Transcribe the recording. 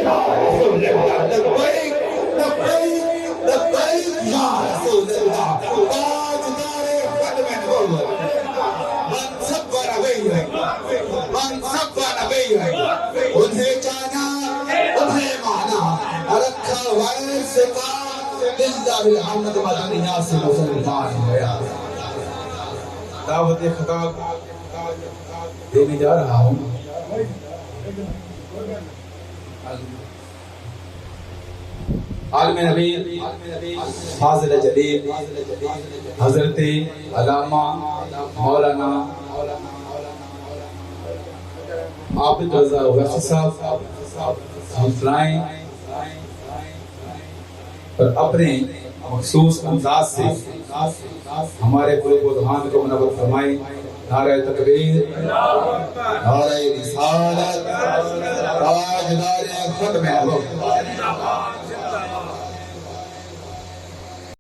لبیک لبیک لبیک یا رسول اللہ تاجدار قدم نبوت من سب نبی ہے من سب نبی ہے انہیں جانا انہیں مانا رکھا ویسے کا للہ الحمد مدنی سے مسلمان ہوا دعوت خطاب دینے جا رہا ہوں عالم نبی فاضل جلیل حضرت علامہ مولانا عابد رضا ویسی صاحب ہمسلائیں اور اپنے مخصوص انداز سے ہمارے قلوب و ذہان کو منور فرمائیں نعرہ تکبیر نعرہ رسالت تاجدار ختم نبوت